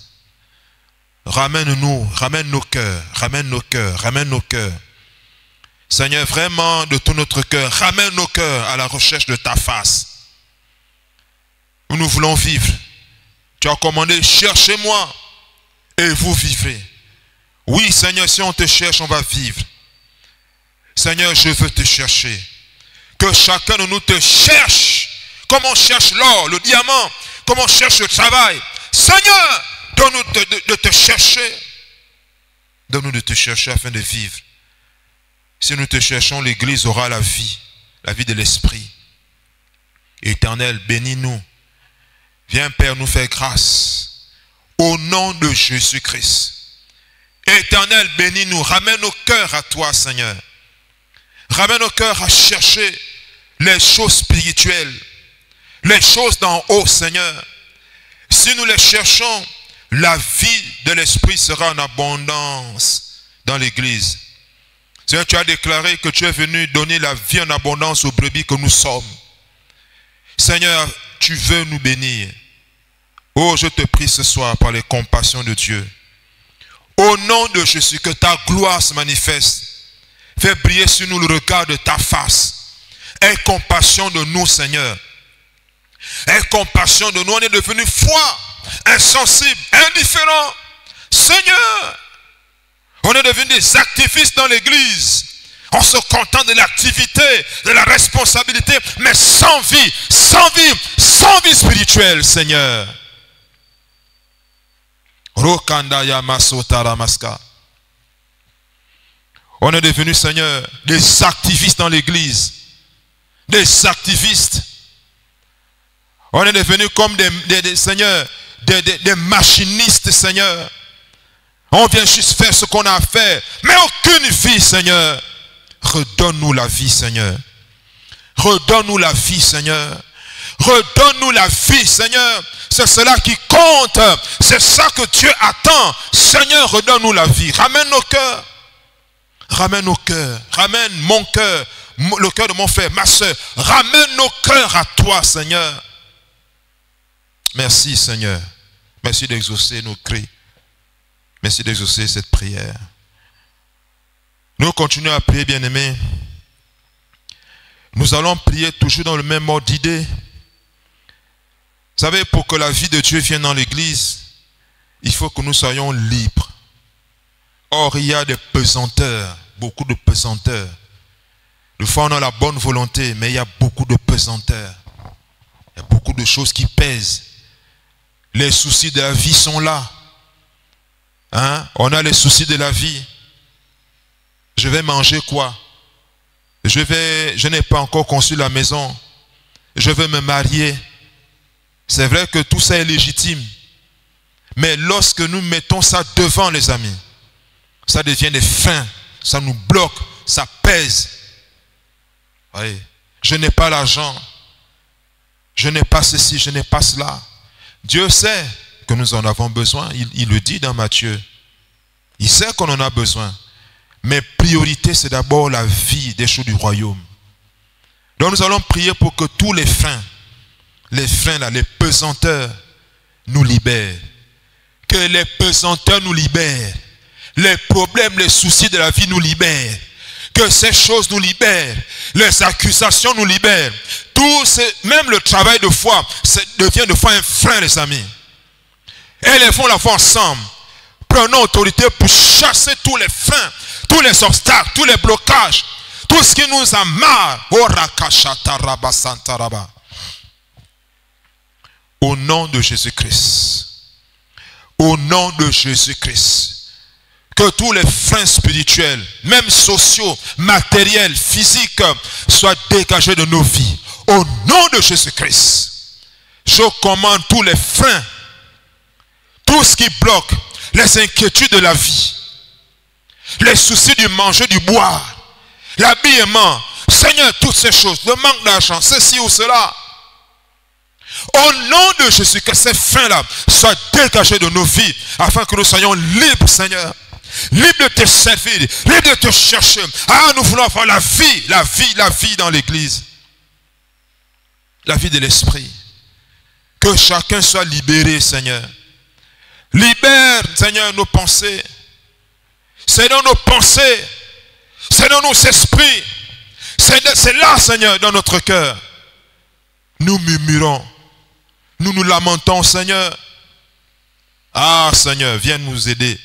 Ramène-nous, ramène nos cœurs, ramène nos cœurs, ramène nos cœurs. Seigneur, vraiment, de tout notre cœur, ramène nos cœurs à la recherche de ta face. Nous voulons vivre. Tu as commandé, cherchez-moi et vous vivrez. Oui, Seigneur, si on te cherche, on va vivre. Seigneur, je veux te chercher. Que chacun de nous te cherche. Comme on cherche l'or, le diamant. Comme on cherche le travail. Seigneur, donne-nous de te chercher. Donne-nous de te chercher afin de vivre. Si nous te cherchons, l'église aura la vie de l'esprit. Éternel, bénis-nous. Viens, Père, nous faire grâce. Au nom de Jésus-Christ. Éternel, bénis-nous. Ramène nos cœurs à toi, Seigneur. Ramène nos cœurs à chercher les choses spirituelles. Les choses d'en haut, Seigneur. Si nous les cherchons, la vie de l'esprit sera en abondance dans l'église. Seigneur, tu as déclaré que tu es venu donner la vie en abondance aux brebis que nous sommes. Seigneur, tu veux nous bénir. Oh, je te prie ce soir par les compassions de Dieu. Au nom de Jésus, que ta gloire se manifeste. Fais briller sur nous le regard de ta face. Aie compassion de nous, Seigneur. Aie compassion de nous. On est devenus froids, insensibles, indifférents. Seigneur, on est devenus des activistes dans l'église. On se contente de l'activité, de la responsabilité, mais sans vie spirituelle, Seigneur. On est devenus, Seigneur, des activistes dans l'église. Des activistes. On est devenus comme Seigneur, des machinistes, Seigneur. On vient juste faire ce qu'on a à faire, mais aucune vie, Seigneur. Redonne-nous la vie, Seigneur. Redonne-nous la vie, Seigneur. Redonne-nous la vie, Seigneur. C'est cela qui compte. C'est ça que Dieu attend. Seigneur, redonne-nous la vie. Ramène nos cœurs. Ramène nos cœurs. Ramène mon cœur. Le cœur de mon frère, ma soeur. Ramène nos cœurs à toi, Seigneur. Merci, Seigneur. Merci d'exaucer nos cris. Merci d'exaucer cette prière. Nous continuons à prier, bien-aimés. Nous allons prier toujours dans le même ordre d'idée. Vous savez, pour que la vie de Dieu vienne dans l'église, il faut que nous soyons libres. Or, il y a des pesanteurs, beaucoup de pesanteurs. Des fois, on a la bonne volonté, mais il y a beaucoup de pesanteurs. Il y a beaucoup de choses qui pèsent. Les soucis de la vie sont là. Hein? On a les soucis de la vie. Je vais manger quoi? Je n'ai pas encore conçu la maison. Je vais me marier. C'est vrai que tout ça est légitime. Mais lorsque nous mettons ça devant, les amis, ça devient des freins. Ça nous bloque. Ça pèse. Oui. Je n'ai pas l'argent. Je n'ai pas ceci, je n'ai pas cela. Dieu sait que nous en avons besoin. Il le dit dans Matthieu. Il sait qu'on en a besoin. Mais priorité, c'est d'abord la vie des choses du royaume. Donc nous allons prier pour que tous les freins là, les pesanteurs nous libèrent. Que les pesanteurs nous libèrent. Les problèmes, les soucis de la vie nous libèrent. Que ces choses nous libèrent. Les accusations nous libèrent. Même le travail de foi devient de foi un frein, les amis. Élevons la foi ensemble. Prenons autorité pour chasser tous les freins, tous les obstacles, tous les blocages, tout ce qui nous amarre. Au nom de Jésus-Christ. Au nom de Jésus-Christ. Que tous les freins spirituels, même sociaux, matériels, physiques, soient dégagés de nos vies. Au nom de Jésus-Christ. Je commande tous les freins, tout ce qui bloque, les inquiétudes de la vie, les soucis du manger, du boire, l'habillement, Seigneur, toutes ces choses, le manque d'argent, ceci ou cela. Au nom de Jésus, que ces freins-là soient dégagés de nos vies, afin que nous soyons libres, Seigneur. Libres de te servir, libres de te chercher. Ah, nous voulons avoir la vie dans l'église. La vie de l'esprit. Que chacun soit libéré, Seigneur. Libère, Seigneur, nos pensées. C'est dans nos pensées. C'est dans nos esprits. C'est là, Seigneur, dans notre cœur. Nous murmurons. Nous nous lamentons, Seigneur. Ah, Seigneur, viens nous aider.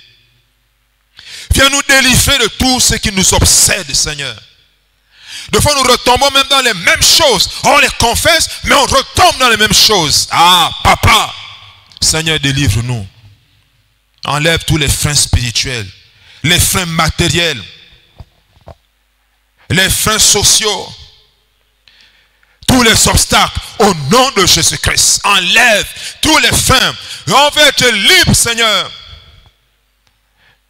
Viens nous délivrer de tout ce qui nous obsède, Seigneur. Des fois, nous retombons même dans les mêmes choses. On les confesse, mais on retombe dans les mêmes choses. Ah, Papa, Seigneur, délivre-nous. Enlève tous les freins spirituels, les freins matériels, les freins sociaux, tous les obstacles au nom de Jésus-Christ. Enlève tous les freins. On veut être libre, Seigneur.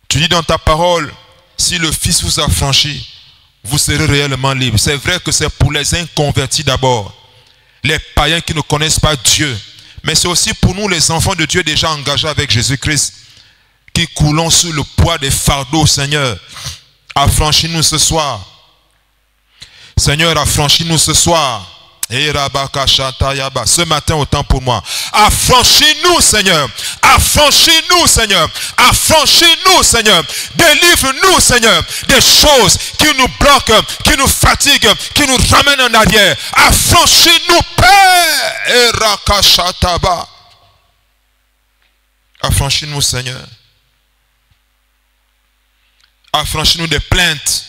Tu dis dans ta parole, si le Fils vous a franchi, vous serez réellement libre. C'est vrai que c'est pour les inconvertis d'abord, les païens qui ne connaissent pas Dieu. Mais c'est aussi pour nous, les enfants de Dieu déjà engagés avec Jésus-Christ, qui coulons sous le poids des fardeaux, Seigneur. Affranchis-nous ce soir. Seigneur, affranchis-nous ce soir. Ce matin, autant pour moi. Affranchis-nous, Seigneur. Affranchis-nous, Seigneur. Affranchis-nous, Seigneur. Délivre-nous, Seigneur, des choses qui nous bloquent, qui nous fatiguent, qui nous ramènent en arrière. Affranchis-nous, Père. Affranchis-nous, Seigneur. Affranchis-nous des plaintes.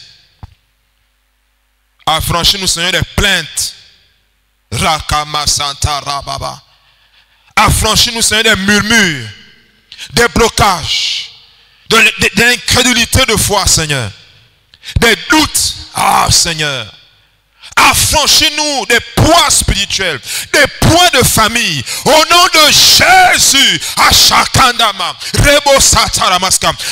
Affranchis-nous, Seigneur, des plaintes. Rakama Santa Rababa. Affranchis-nous, Seigneur, des murmures, des blocages, de l'incrédulité de foi, Seigneur, des doutes. Ah, Seigneur. Affranchis-nous des poids spirituels, des poids de famille. Au nom de Jésus,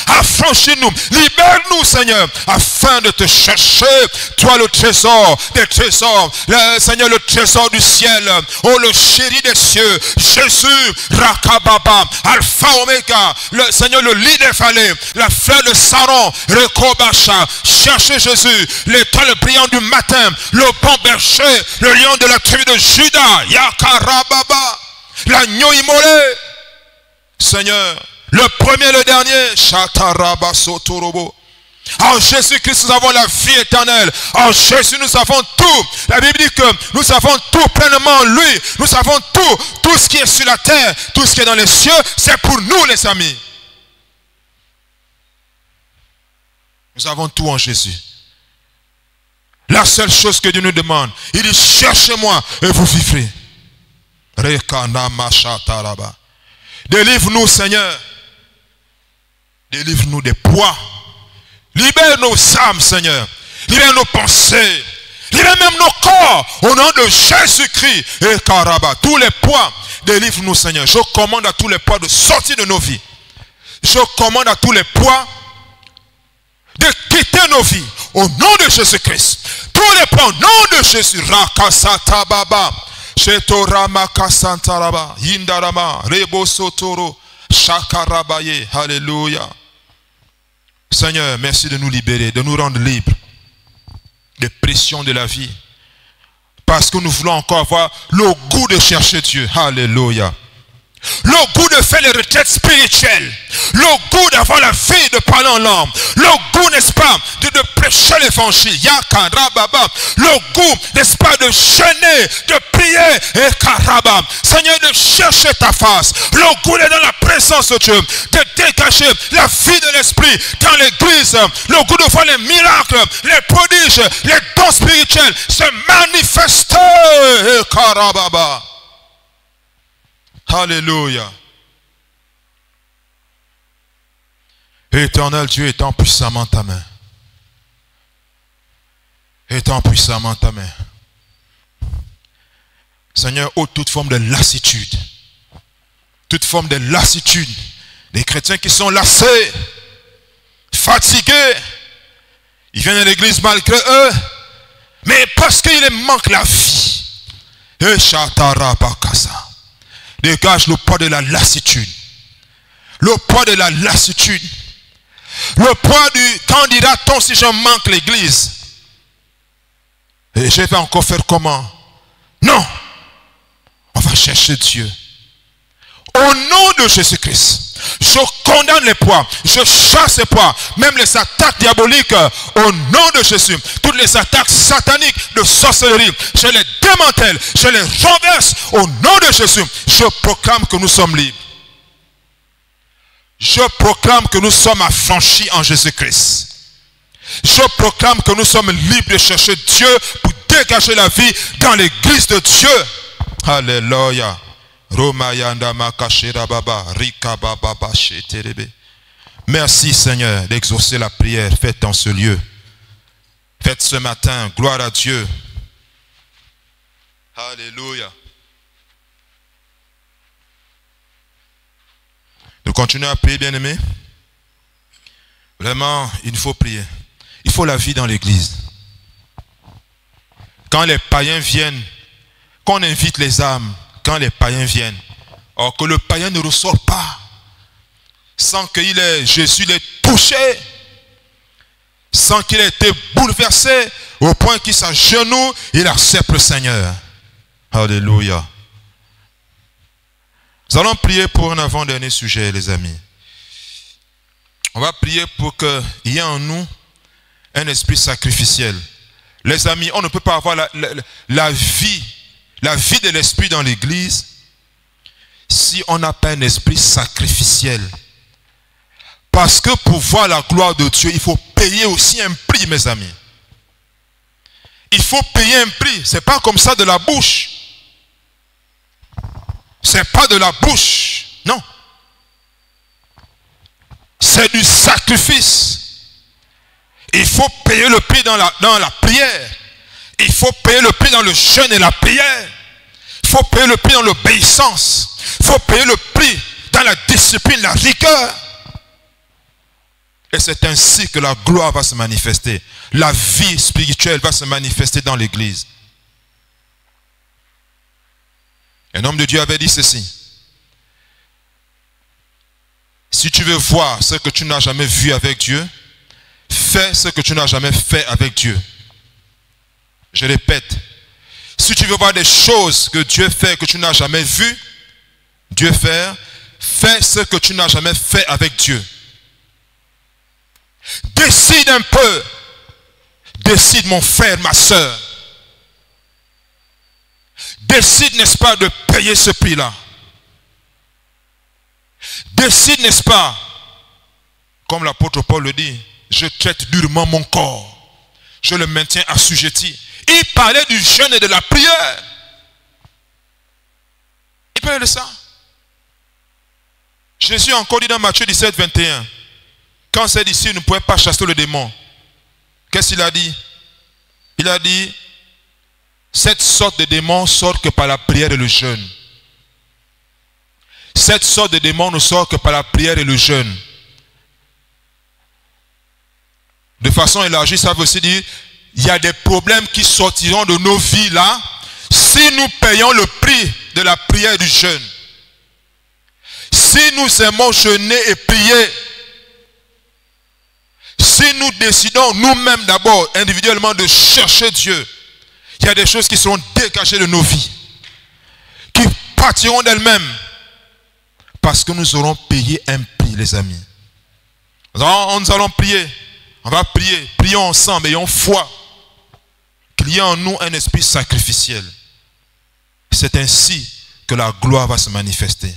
affranchis-nous, libère-nous, Seigneur, afin de te chercher. Toi, le trésor des trésors, Seigneur, le trésor du ciel. Oh, le chéri des cieux, Jésus, Rakababa, Alpha Omega, le Seigneur, le lit des vallées, la fleur de Saron, Rekobasha. Cherchez Jésus, l'étoile brillante du matin, le bon berger, le lion de la tribu de Juda, Yakarababa, l'agneau immolé. Seigneur, le premier et le dernier, Shataraba Sotorobo. En Jésus-Christ, nous avons la vie éternelle. En Jésus, nous avons tout. La Bible dit que nous avons tout pleinement en lui. Nous avons tout. Tout ce qui est sur la terre, tout ce qui est dans les cieux, c'est pour nous, les amis. Nous avons tout en Jésus. La seule chose que Dieu nous demande, il dit, cherchez-moi et vous vivrez. Délivre-nous, Seigneur. Délivre-nous des poids. Libère nos âmes, Seigneur. Libère nos pensées. Libère même nos corps. Au nom de Jésus-Christ. Et Karaba, tous les poids. Délivre-nous, Seigneur. Je commande à tous les poids de sortir de nos vies. Je commande à tous les poids de quitter nos vies. Au nom de Jésus-Christ. Tous les poids. Au nom de Jésus. Rakasata Baba. Shetorama Kasantaraba. Yindarama. Rebo Sotoro. Shakarabaye. Alléluia. Seigneur, merci de nous libérer, de nous rendre libres des pressions de la vie. Parce que nous voulons encore avoir le goût de chercher Dieu. Alléluia. Le goût de faire les retraites spirituelles. Le goût d'avoir la vie de parler en langue. Le goût, n'est-ce pas, de prêcher l'évangile. Yakarababa. Le goût, n'est-ce pas, de jeûner, de prier. Et karaba. Seigneur, de chercher ta face. Le goût est dans la présence de Dieu. De dégager la vie de l'esprit dans l'église. Le goût de voir les miracles, les prodiges, les dons spirituels se manifester. Et karababa. Alléluia. Éternel Dieu, étends puissamment ta main. Étends puissamment ta main. Seigneur, ôte toute forme de lassitude. Toute forme de lassitude. Des chrétiens qui sont lassés, fatigués. Ils viennent à l'église malgré eux. Mais parce qu'il leur manque la vie. Et Shatarabakasa. Dégage le poids de la lassitude. Le poids de la lassitude. Le poids du quand dira-t-on si je manque l'église? Et je vais encore faire comment? Non. On va chercher Dieu. Au nom de Jésus-Christ, je condamne les poids, je chasse les poids, même les attaques diaboliques, au nom de Jésus. Toutes les attaques sataniques de sorcellerie, je les démantèle, je les renverse au nom de Jésus. Je proclame que nous sommes libres. Je proclame que nous sommes affranchis en Jésus-Christ. Je proclame que nous sommes libres de chercher Dieu pour dégager la vie dans l'église de Dieu. Alléluia. Merci Seigneur d'exaucer la prière faite dans ce lieu. Faites ce matin, gloire à Dieu. Alléluia. Nous continuons à prier, bien-aimés. Vraiment, il faut prier. Il faut la vie dans l'église. Quand les païens viennent, quand on invite les âmes, quand les païens viennent, or que le païen ne ressort pas sans que Jésus l'ait touché, sans qu'il ait été bouleversé au point qu'il s'agenouille, il accepte le Seigneur. Alléluia. Nous allons prier pour un avant-dernier sujet, les amis. On va prier pour qu'il y ait en nous un esprit sacrificiel. Les amis, on ne peut pas avoir la vie de l'esprit dans l'église si on n'a pas un esprit sacrificiel. Parce que pour voir la gloire de Dieu, il faut payer aussi un prix, mes amis. Il faut payer un prix. Ce n'est pas comme ça de la bouche. Ce n'est pas de la bouche. Non. C'est du sacrifice. Il faut payer le prix dans la prière. Il faut payer le prix dans le jeûne et la prière. Il faut payer le prix dans l'obéissance. Il faut payer le prix dans la discipline, la rigueur. Et c'est ainsi que la gloire va se manifester. La vie spirituelle va se manifester dans l'église. Un homme de Dieu avait dit ceci. Si tu veux voir ce que tu n'as jamais vu avec Dieu, fais ce que tu n'as jamais fait avec Dieu. Je répète. Si tu veux voir des choses que Dieu fait que tu n'as jamais vues, Dieu faire, fais ce que tu n'as jamais fait avec Dieu. Décide un peu. Décide, mon frère, ma soeur. Décide, n'est-ce pas, de payer ce prix-là. Décide, n'est-ce pas, comme l'apôtre Paul le dit, je traite durement mon corps. Je le maintiens assujetti. Il parlait du jeûne et de la prière. Il parlait de ça. Jésus a encore dit dans Matthieu 17, 21. Quand ses disciples ne pouvaient pas chasser le démon, qu'est-ce qu'il a dit? Il a dit, cette sorte de démon sort que par la prière et le jeûne. Cette sorte de démon ne sort que par la prière et le jeûne. De façon élargie, ça veut aussi dire, il y a des problèmes qui sortiront de nos vies là, si nous payons le prix de la prière et du jeûne. Si nous aimons jeûner et prier, si nous décidons nous-mêmes d'abord, individuellement, de chercher Dieu, il y a des choses qui seront dégagées de nos vies, qui partiront d'elles-mêmes, parce que nous aurons payé un prix, les amis. Nous allons prier, on va prier, prions ensemble, ayons foi, qu'il y ait en nous un esprit sacrificiel. C'est ainsi que la gloire va se manifester.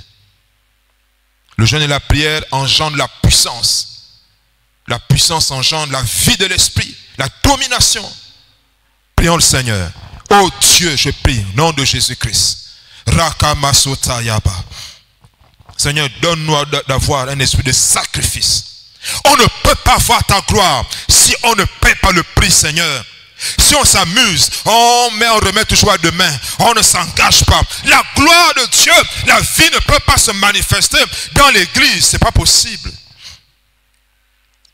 Le jeûne et la prière engendrent la puissance. La puissance engendre la vie de l'esprit, la domination. Prions le Seigneur. Oh Dieu, je prie, au nom de Jésus-Christ. Seigneur, donne-nous d'avoir un esprit de sacrifice. On ne peut pas voir ta gloire si on ne paie pas le prix, Seigneur. Si on s'amuse, on remet toujours à demain, on ne s'engage pas. La gloire de Dieu, la vie ne peut pas se manifester dans l'église, ce n'est pas possible.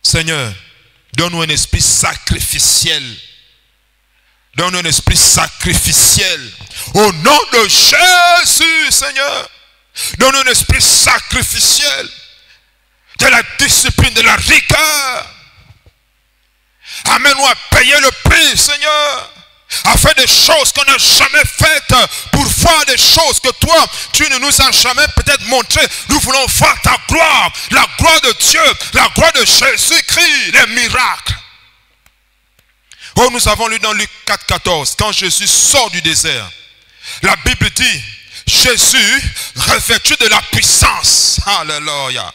Seigneur, donne-nous un esprit sacrificiel. Donne-nous un esprit sacrificiel. Au nom de Jésus, Seigneur. Donne-nous un esprit sacrificiel. De la discipline, de la rigueur. Amène-nous à payer le prix, Seigneur. À faire des choses qu'on n'a jamais faites. Pour voir des choses que toi, tu ne nous as jamais peut-être montrées. Nous voulons voir ta gloire. La gloire de Dieu. La gloire de Jésus-Christ. Les miracles. Oh, nous avons lu dans Luc 4, 14. Quand Jésus sort du désert. La Bible dit. Jésus, revêtu de la puissance. Alléluia.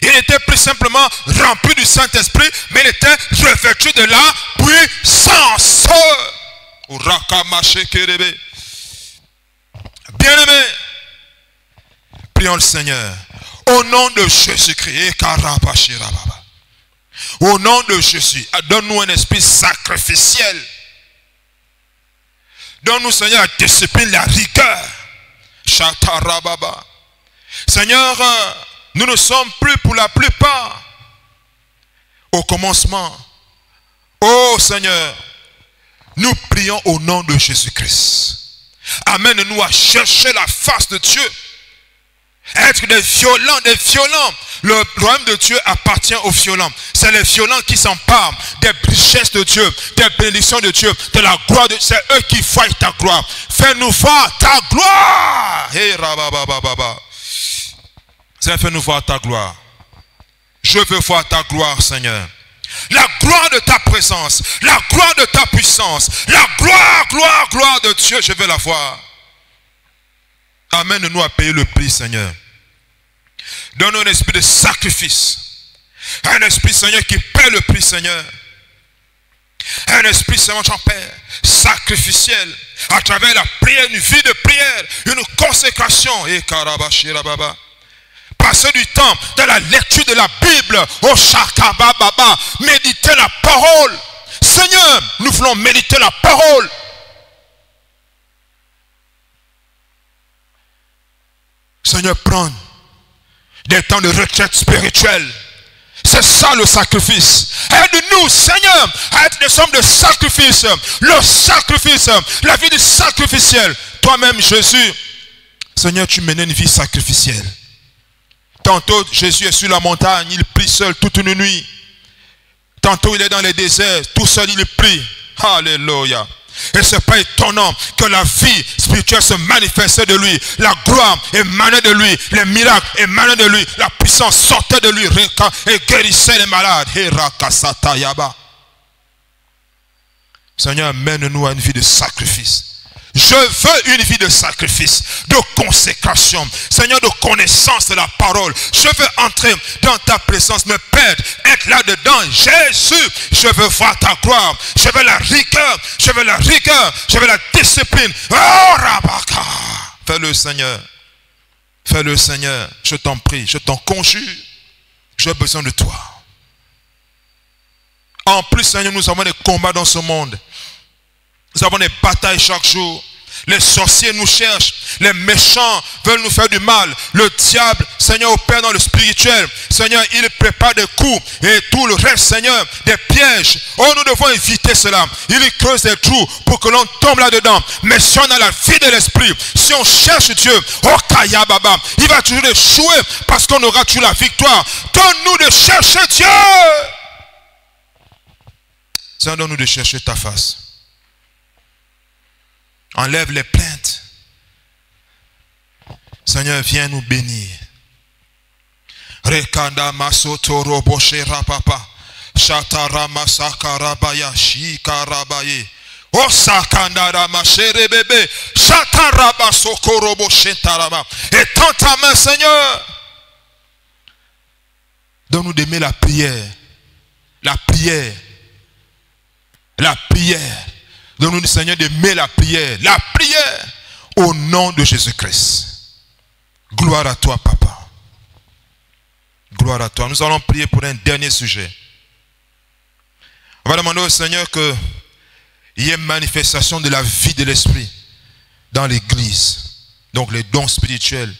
Il n'était plus simplement rempli du Saint-Esprit, mais il était revêtu de la puissance. Bien-aimé, prions le Seigneur. Au nom de Jésus-Christ. Au nom de Jésus, donne-nous un esprit sacrificiel. Donne-nous, Seigneur, la discipline, la rigueur. Seigneur, nous ne sommes plus pour la plupart au commencement. Oh Seigneur, nous prions au nom de Jésus-Christ. Amène-nous à chercher la face de Dieu. Être des violents, des violents. Le royaume de Dieu appartient aux violents. C'est les violents qui s'emparent des richesses de Dieu, des bénédictions de Dieu, de la gloire de Dieu. C'est eux qui voient ta gloire. Fais-nous voir ta gloire. Hey, rababababa. Seigneur, fais-nous voir ta gloire. Je veux voir ta gloire, Seigneur. La gloire de ta présence, la gloire de ta puissance, la gloire, gloire, gloire de Dieu, je veux la voir. Amène-nous à payer le prix, Seigneur. Donne-nous un esprit de sacrifice. Un esprit, Seigneur, qui paie le prix, Seigneur. Un esprit, Seigneur, j'en Père, sacrificiel. À travers la prière, une vie de prière, une consécration. Et karabashirababa. Passer du temps dans la lecture de la Bible. Oh shakabababa. Méditer la parole. Seigneur, nous voulons méditer la parole. Seigneur, prends des temps de retraite spirituelle. C'est ça le sacrifice. Aide-nous, Seigneur, à être des hommes de sacrifice. Le sacrifice, la vie du sacrificiel. Toi-même, Jésus, Seigneur, tu menais une vie sacrificielle. Tantôt, Jésus est sur la montagne, il prie seul toute une nuit. Tantôt, il est dans les déserts, tout seul, il prie. Alléluia. Et ce n'est pas étonnant que la vie spirituelle se manifestait de lui. La gloire émanait de lui. Les miracles émanaient de lui. La puissance sortait de lui et guérissait les malades. Seigneur, mène-nous à une vie de sacrifice. Je veux une vie de sacrifice, de consécration, Seigneur, de connaissance de la parole. Je veux entrer dans ta présence, me perdre, être là-dedans. Jésus, je veux voir ta gloire. Je veux la rigueur, je veux la rigueur, je veux la discipline. Oh, Rabaka. Fais-le, Seigneur. Fais-le, Seigneur. Je t'en prie, je t'en conjure. J'ai besoin de toi. En plus, Seigneur, nous avons des combats dans ce monde. Nous avons des batailles chaque jour. Les sorciers nous cherchent. Les méchants veulent nous faire du mal. Le diable, Seigneur, opère dans le spirituel. Seigneur, il prépare des coups. Et tout le reste, Seigneur, des pièges. Oh, nous devons éviter cela. Il creuse des trous pour que l'on tombe là-dedans. Mais si on a la vie de l'esprit, si on cherche Dieu, oh, Kaya Baba, il va toujours échouer parce qu'on aura toujours la victoire. Donne-nous de chercher Dieu. Seigneur, donne-nous de chercher ta face. Enlève les plaintes. Seigneur, viens nous bénir. Rekanda masotoro boshera papa. Shatara masakarabaya shikarabaye. Osakandara mashere bébé. Shataraba sokoro boshetaraba. Étends ta main, Seigneur. Donne-nous d'aimer la prière. La prière. La prière. Donne-nous, Seigneur, d'aimer la prière. La prière au nom de Jésus-Christ. Gloire à toi, Papa. Gloire à toi. Nous allons prier pour un dernier sujet. On va demander au Seigneur qu'il y ait manifestation de la vie de l'Esprit dans l'Église. Donc les dons spirituels,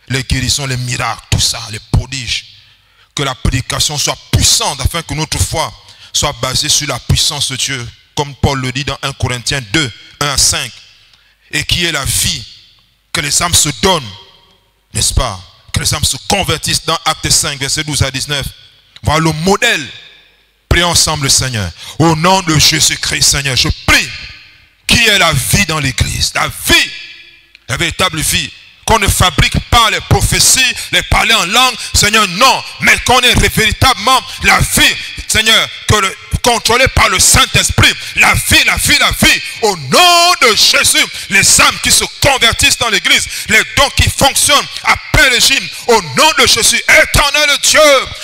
les guérisons, les miracles, tout ça, les prodiges. Que la prédication soit puissante afin que notre foi soit basée sur la puissance de Dieu. Comme Paul le dit dans 1 Corinthiens 2, 1 à 5. Et qui est la vie, que les âmes se donnent, n'est-ce pas? Que les âmes se convertissent dans Actes 5, verset 12 à 19. Voilà le modèle. Prions ensemble, Seigneur. Au nom de Jésus-Christ, Seigneur, je prie. Qui est la vie dans l'église? La vie, la véritable vie. Qu'on ne fabrique pas les prophéties, les parler en langue, Seigneur, non. Mais qu'on ait véritablement la vie, Seigneur, contrôlée par le Saint-Esprit. La vie, la vie, la vie. Au nom de Jésus, les âmes qui se convertissent dans l'église, les dons qui fonctionnent après le régime. Au nom de Jésus, éternel Dieu,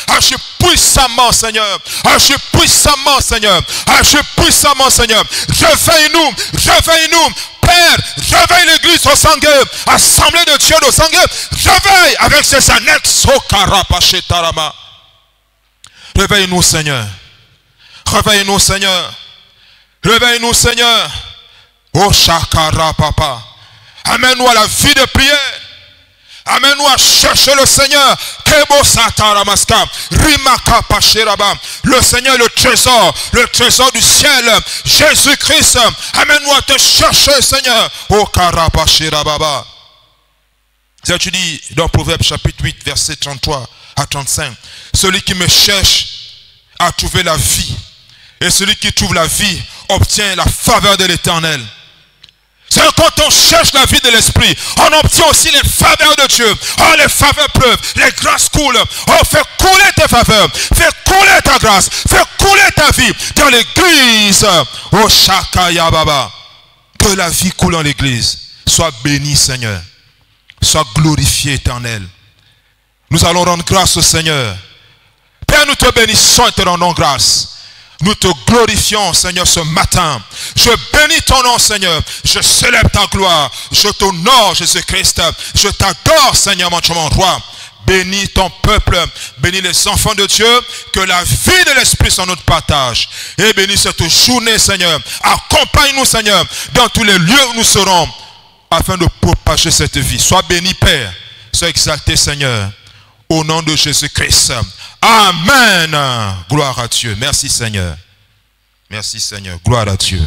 agis puissamment, Seigneur. Agis puissamment, Seigneur. Agis puissamment, Seigneur. Réveille-nous, réveille-nous. Père, réveille l'église au sanguin, assemblée de Dieu au sanguin, réveille avec ses annexes. Réveille-nous, Seigneur. Réveille-nous, Seigneur. Réveille-nous, Seigneur. Oh, Shakara, Papa. Amène-nous à la vie de prière. Amène-nous à chercher le Seigneur. Le Seigneur, le trésor du ciel. Jésus-Christ. Amène-nous à te chercher, Seigneur. Oh, Karabashira Baba. Ça, tu dis dans Proverbe chapitre 8, verset 33 à 35. Celui qui me cherche a trouvé la vie. Et celui qui trouve la vie obtient la faveur de l'Éternel. C'est quand on cherche la vie de l'esprit, on obtient aussi les faveurs de Dieu. Oh, les faveurs pleuvent, les grâces coulent. Oh, fais couler tes faveurs, fais couler ta grâce, fais couler ta vie dans l'église. Oh, Shakaya Baba. Que la vie coule dans l'église. Sois béni, Seigneur. Sois glorifié, Éternel. Nous allons rendre grâce au Seigneur. Père, nous te bénissons et te rendons grâce. Nous te glorifions, Seigneur, ce matin. Je bénis ton nom, Seigneur. Je célèbre ta gloire. Je t'honore, Jésus-Christ. Je t'adore, Seigneur, mon roi. Bénis ton peuple. Bénis les enfants de Dieu. Que la vie de l'Esprit soit notre partage. Et bénis cette journée, Seigneur. Accompagne-nous, Seigneur, dans tous les lieux où nous serons, afin de propager cette vie. Sois béni, Père. Sois exalté, Seigneur. Au nom de Jésus-Christ. Amen. Gloire à Dieu. Merci Seigneur. Merci Seigneur. Gloire à Dieu.